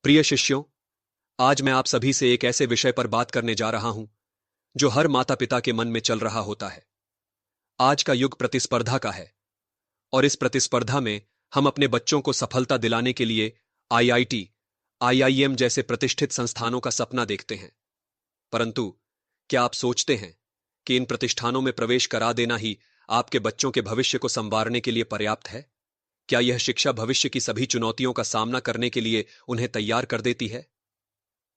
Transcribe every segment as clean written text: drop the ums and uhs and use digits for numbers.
प्रिय शिष्यों, आज मैं आप सभी से एक ऐसे विषय पर बात करने जा रहा हूं जो हर माता पिता के मन में चल रहा होता है। आज का युग प्रतिस्पर्धा का है और इस प्रतिस्पर्धा में हम अपने बच्चों को सफलता दिलाने के लिए आईआईटी, आईआईएम जैसे प्रतिष्ठित संस्थानों का सपना देखते हैं। परंतु क्या आप सोचते हैं कि इन प्रतिष्ठानों में प्रवेश करा देना ही आपके बच्चों के भविष्य को संवारने के लिए पर्याप्त है? क्या यह शिक्षा भविष्य की सभी चुनौतियों का सामना करने के लिए उन्हें तैयार कर देती है?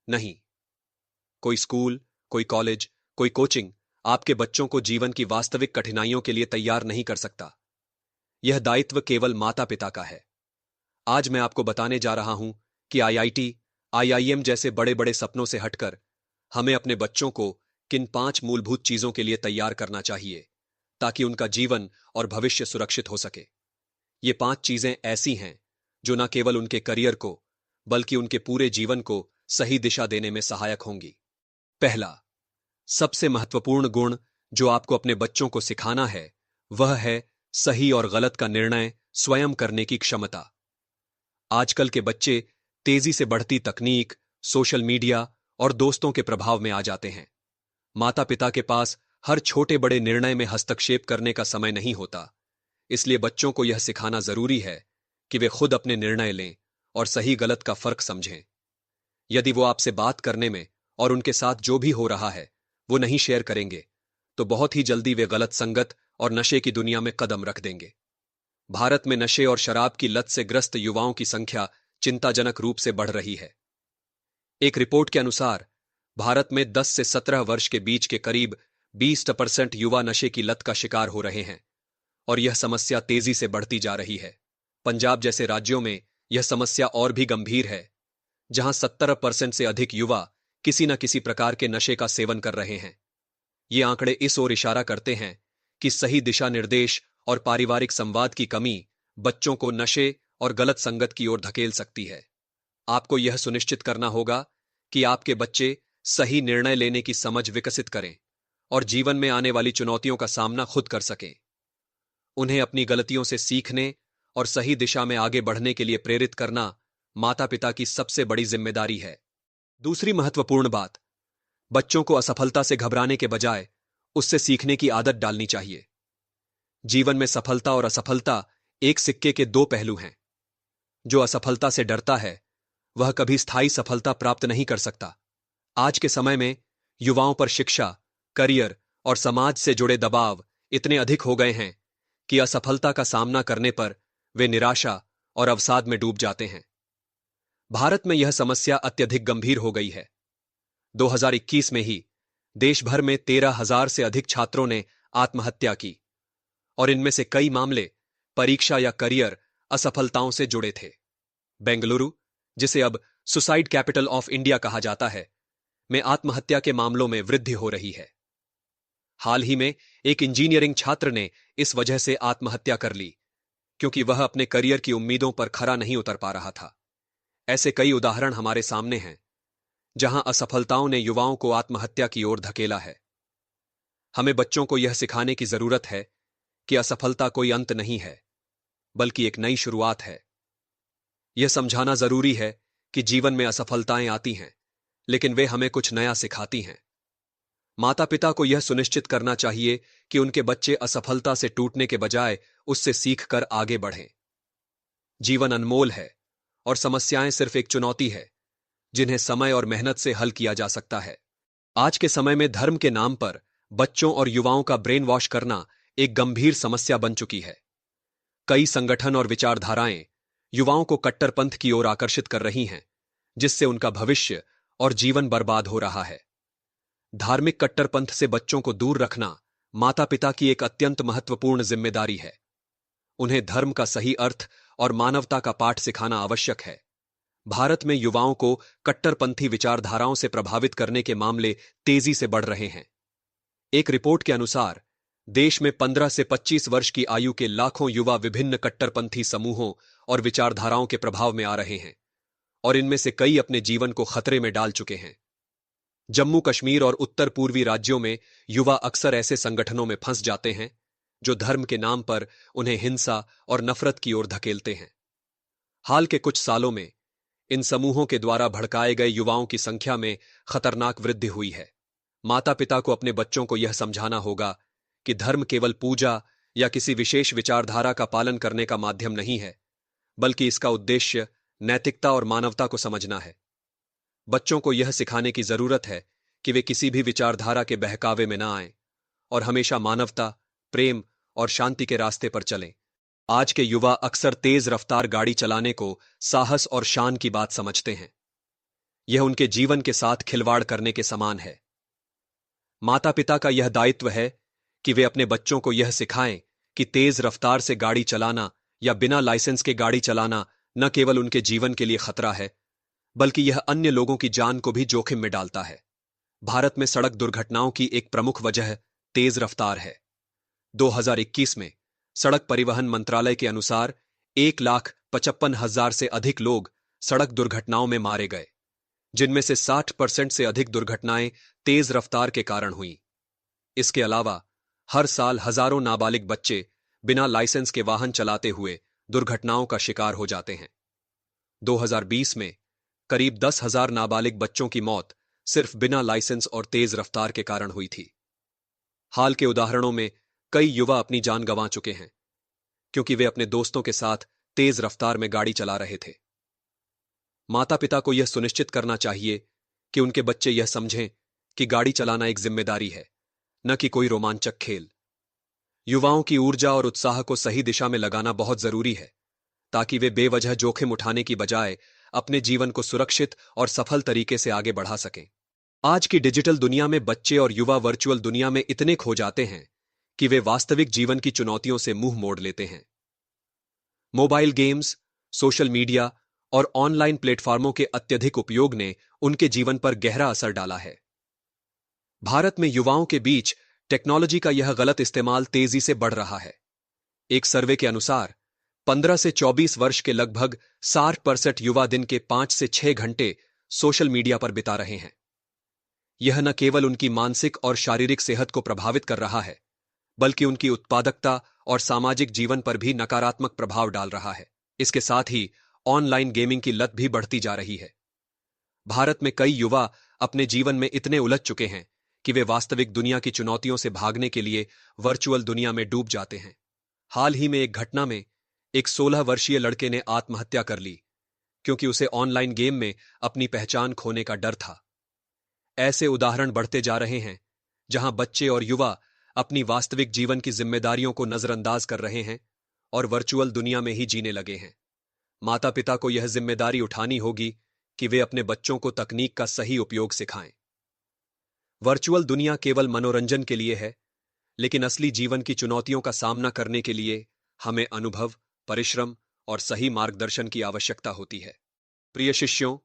नहीं। कोई स्कूल, कोई कॉलेज, कोई कोचिंग आपके बच्चों को जीवन की वास्तविक कठिनाइयों के लिए तैयार नहीं कर सकता। यह दायित्व केवल माता पिता का है। आज मैं आपको बताने जा रहा हूं कि आईआईटी, आईआईएम जैसे बड़े बड़े सपनों से हटकर हमें अपने बच्चों को किन 5 मूलभूत चीजों के लिए तैयार करना चाहिए ताकि उनका जीवन और भविष्य सुरक्षित हो सके। ये 5 चीजें ऐसी हैं जो न केवल उनके करियर को बल्कि उनके पूरे जीवन को सही दिशा देने में सहायक होंगी। पहला, सबसे महत्वपूर्ण गुण जो आपको अपने बच्चों को सिखाना है वह है सही और गलत का निर्णय स्वयं करने की क्षमता। आजकल के बच्चे तेजी से बढ़ती तकनीक, सोशल मीडिया और दोस्तों के प्रभाव में आ जाते हैं। माता पिता के पास हर छोटे बड़े निर्णय में हस्तक्षेप करने का समय नहीं होता। इसलिए बच्चों को यह सिखाना जरूरी है कि वे खुद अपने निर्णय लें और सही गलत का फर्क समझें। यदि वो आपसे बात करने में और उनके साथ जो भी हो रहा है वो नहीं शेयर करेंगे तो बहुत ही जल्दी वे गलत संगत और नशे की दुनिया में कदम रख देंगे। भारत में नशे और शराब की लत से ग्रस्त युवाओं की संख्या चिंताजनक रूप से बढ़ रही है। एक रिपोर्ट के अनुसार भारत में 10 से 17 वर्ष के बीच के करीब 20% युवा नशे की लत का शिकार हो रहे हैं और यह समस्या तेजी से बढ़ती जा रही है। पंजाब जैसे राज्यों में यह समस्या और भी गंभीर है, जहां 70% से अधिक युवा किसी न किसी प्रकार के नशे का सेवन कर रहे हैं। ये आंकड़े इस ओर इशारा करते हैं कि सही दिशा निर्देश और पारिवारिक संवाद की कमी बच्चों को नशे और गलत संगत की ओर धकेल सकती है। आपको यह सुनिश्चित करना होगा कि आपके बच्चे सही निर्णय लेने की समझ विकसित करें और जीवन में आने वाली चुनौतियों का सामना खुद कर सकें। उन्हें अपनी गलतियों से सीखने और सही दिशा में आगे बढ़ने के लिए प्रेरित करना माता पिता की सबसे बड़ी जिम्मेदारी है। दूसरी महत्वपूर्ण बात, बच्चों को असफलता से घबराने के बजाय उससे सीखने की आदत डालनी चाहिए। जीवन में सफलता और असफलता एक सिक्के के दो पहलू हैं। जो असफलता से डरता है वह कभी स्थायी सफलता प्राप्त नहीं कर सकता। आज के समय में युवाओं पर शिक्षा, करियर और समाज से जुड़े दबाव इतने अधिक हो गए हैं कि असफलता का सामना करने पर वे निराशा और अवसाद में डूब जाते हैं। भारत में यह समस्या अत्यधिक गंभीर हो गई है। 2021 में ही देश भर में 13,000 से अधिक छात्रों ने आत्महत्या की और इनमें से कई मामले परीक्षा या करियर असफलताओं से जुड़े थे। बेंगलुरु, जिसे अब सुसाइड कैपिटल ऑफ इंडिया कहा जाता है, में आत्महत्या के मामलों में वृद्धि हो रही है। हाल ही में एक इंजीनियरिंग छात्र ने इस वजह से आत्महत्या कर ली क्योंकि वह अपने करियर की उम्मीदों पर खरा नहीं उतर पा रहा था। ऐसे कई उदाहरण हमारे सामने हैं जहां असफलताओं ने युवाओं को आत्महत्या की ओर धकेला है। हमें बच्चों को यह सिखाने की जरूरत है कि असफलता कोई अंत नहीं है बल्कि एक नई शुरुआत है। यह समझाना जरूरी है कि जीवन में असफलताएं आती हैं लेकिन वे हमें कुछ नया सिखाती हैं। माता पिता को यह सुनिश्चित करना चाहिए कि उनके बच्चे असफलता से टूटने के बजाय उससे सीखकर आगे बढ़ें। जीवन अनमोल है और समस्याएं सिर्फ एक चुनौती है जिन्हें समय और मेहनत से हल किया जा सकता है। आज के समय में धर्म के नाम पर बच्चों और युवाओं का ब्रेन वॉश करना एक गंभीर समस्या बन चुकी है। कई संगठन और विचारधाराएं युवाओं को कट्टरपंथ की ओर आकर्षित कर रही हैं, जिससे उनका भविष्य और जीवन बर्बाद हो रहा है। धार्मिक कट्टरपंथ से बच्चों को दूर रखना माता पिता की एक अत्यंत महत्वपूर्ण जिम्मेदारी है। उन्हें धर्म का सही अर्थ और मानवता का पाठ सिखाना आवश्यक है। भारत में युवाओं को कट्टरपंथी विचारधाराओं से प्रभावित करने के मामले तेजी से बढ़ रहे हैं। एक रिपोर्ट के अनुसार देश में 15 से 25 वर्ष की आयु के लाखों युवा विभिन्न कट्टरपंथी समूहों और विचारधाराओं के प्रभाव में आ रहे हैं और इनमें से कई अपने जीवन को खतरे में डाल चुके हैं। जम्मू कश्मीर और उत्तर पूर्वी राज्यों में युवा अक्सर ऐसे संगठनों में फंस जाते हैं जो धर्म के नाम पर उन्हें हिंसा और नफरत की ओर धकेलते हैं। हाल के कुछ सालों में इन समूहों के द्वारा भड़काए गए युवाओं की संख्या में खतरनाक वृद्धि हुई है। माता पिता को अपने बच्चों को यह समझाना होगा कि धर्म केवल पूजा या किसी विशेष विचारधारा का पालन करने का माध्यम नहीं है, बल्कि इसका उद्देश्य नैतिकता और मानवता को समझना है। बच्चों को यह सिखाने की जरूरत है कि वे किसी भी विचारधारा के बहकावे में न आएं और हमेशा मानवता, प्रेम और शांति के रास्ते पर चलें। आज के युवा अक्सर तेज रफ्तार गाड़ी चलाने को साहस और शान की बात समझते हैं। यह उनके जीवन के साथ खिलवाड़ करने के समान है। माता पिता का यह दायित्व है कि वे अपने बच्चों को यह सिखाएं कि तेज रफ्तार से गाड़ी चलाना या बिना लाइसेंस के गाड़ी चलाना न केवल उनके जीवन के लिए खतरा है, बल्कि यह अन्य लोगों की जान को भी जोखिम में डालता है। भारत में सड़क दुर्घटनाओं की एक प्रमुख वजह तेज रफ्तार है। 2021 में सड़क परिवहन मंत्रालय के अनुसार 1,55,000 से अधिक लोग सड़क दुर्घटनाओं में मारे गए, जिनमें से 60% से अधिक दुर्घटनाएं तेज रफ्तार के कारण हुईं। इसके अलावा हर साल हजारों नाबालिग बच्चे बिना लाइसेंस के वाहन चलाते हुए दुर्घटनाओं का शिकार हो जाते हैं। 2020 में करीब 10,000 नाबालिग बच्चों की मौत सिर्फ बिना लाइसेंस और तेज रफ्तार के कारण हुई थी। हाल के उदाहरणों में कई युवा अपनी जान गंवा चुके हैं क्योंकि वे अपने दोस्तों के साथ तेज रफ्तार में गाड़ी चला रहे थे। माता पिता को यह सुनिश्चित करना चाहिए कि उनके बच्चे यह समझें कि गाड़ी चलाना एक जिम्मेदारी है, न कि कोई रोमांचक खेल। युवाओं की ऊर्जा और उत्साह को सही दिशा में लगाना बहुत जरूरी है, ताकि वे बेवजह जोखिम उठाने की बजाय अपने जीवन को सुरक्षित और सफल तरीके से आगे बढ़ा सकें। आज की डिजिटल दुनिया में बच्चे और युवा वर्चुअल दुनिया में इतने खो जाते हैं कि वे वास्तविक जीवन की चुनौतियों से मुंह मोड़ लेते हैं। मोबाइल गेम्स, सोशल मीडिया और ऑनलाइन प्लेटफॉर्मों के अत्यधिक उपयोग ने उनके जीवन पर गहरा असर डाला है। भारत में युवाओं के बीच टेक्नोलॉजी का यह गलत इस्तेमाल तेजी से बढ़ रहा है। एक सर्वे के अनुसार 15 से 24 वर्ष के लगभग 60% युवा दिन के 5 से 6 घंटे सोशल मीडिया पर बिता रहे हैं। यह न केवल उनकी मानसिक और शारीरिक सेहत को प्रभावित कर रहा है, बल्कि उनकी उत्पादकता और सामाजिक जीवन पर भी नकारात्मक प्रभाव डाल रहा है। इसके साथ ही ऑनलाइन गेमिंग की लत भी बढ़ती जा रही है। भारत में कई युवा अपने जीवन में इतने उलझ चुके हैं कि वे वास्तविक दुनिया की चुनौतियों से भागने के लिए वर्चुअल दुनिया में डूब जाते हैं। हाल ही में एक घटना में एक 16 वर्षीय लड़के ने आत्महत्या कर ली क्योंकि उसे ऑनलाइन गेम में अपनी पहचान खोने का डर था। ऐसे उदाहरण बढ़ते जा रहे हैं जहां बच्चे और युवा अपनी वास्तविक जीवन की जिम्मेदारियों को नजरअंदाज कर रहे हैं और वर्चुअल दुनिया में ही जीने लगे हैं। माता पिता को यह जिम्मेदारी उठानी होगी कि वे अपने बच्चों को तकनीक का सही उपयोग सिखाएं। वर्चुअल दुनिया केवल मनोरंजन के लिए है, लेकिन असली जीवन की चुनौतियों का सामना करने के लिए हमें अनुभव, परिश्रम और सही मार्गदर्शन की आवश्यकता होती है। प्रिय शिष्यों,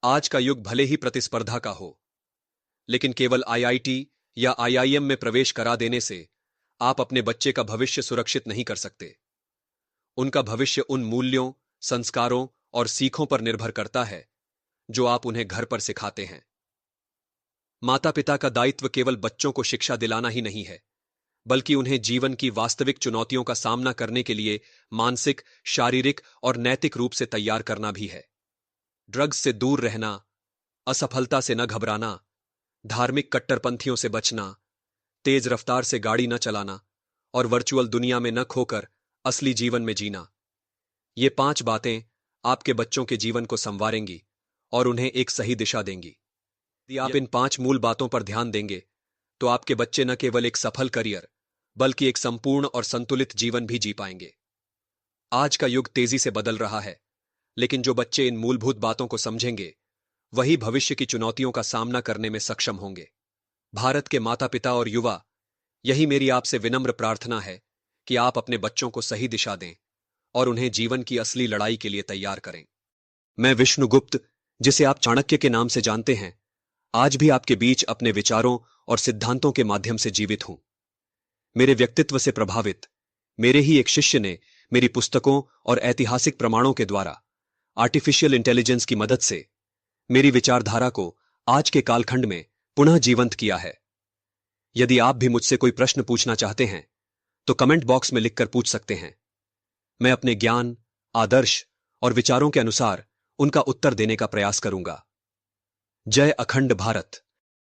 आज का युग भले ही प्रतिस्पर्धा का हो, लेकिन केवल आईआईटी या आईआईएम में प्रवेश करा देने से आप अपने बच्चे का भविष्य सुरक्षित नहीं कर सकते। उनका भविष्य उन मूल्यों, संस्कारों और सीखों पर निर्भर करता है जो आप उन्हें घर पर सिखाते हैं। माता पिता का दायित्व केवल बच्चों को शिक्षा दिलाना ही नहीं है, बल्कि उन्हें जीवन की वास्तविक चुनौतियों का सामना करने के लिए मानसिक, शारीरिक और नैतिक रूप से तैयार करना भी है। ड्रग्स से दूर रहना, असफलता से न घबराना, धार्मिक कट्टरपंथियों से बचना, तेज रफ्तार से गाड़ी न चलाना और वर्चुअल दुनिया में न खोकर असली जीवन में जीना, ये 5 बातें आपके बच्चों के जीवन को संवारेंगी और उन्हें एक सही दिशा देंगी। यदि आप इन 5 मूल बातों पर ध्यान देंगे तो आपके बच्चे न केवल एक सफल करियर, बल्कि एक संपूर्ण और संतुलित जीवन भी जी पाएंगे। आज का युग तेजी से बदल रहा है, लेकिन जो बच्चे इन मूलभूत बातों को समझेंगे, वही भविष्य की चुनौतियों का सामना करने में सक्षम होंगे। भारत के माता पिता और युवा, यही मेरी आपसे विनम्र प्रार्थना है कि आप अपने बच्चों को सही दिशा दें और उन्हें जीवन की असली लड़ाई के लिए तैयार करें। मैं विष्णुगुप्त, जिसे आप चाणक्य के नाम से जानते हैं, आज भी आपके बीच अपने विचारों और सिद्धांतों के माध्यम से जीवित हूं। मेरे व्यक्तित्व से प्रभावित मेरे ही एक शिष्य ने मेरी पुस्तकों और ऐतिहासिक प्रमाणों के द्वारा आर्टिफिशियल इंटेलिजेंस की मदद से मेरी विचारधारा को आज के कालखंड में पुनः जीवंत किया है। यदि आप भी मुझसे कोई प्रश्न पूछना चाहते हैं तो कमेंट बॉक्स में लिखकर पूछ सकते हैं। मैं अपने ज्ञान, आदर्श और विचारों के अनुसार उनका उत्तर देने का प्रयास करूंगा। जय अखंड भारत।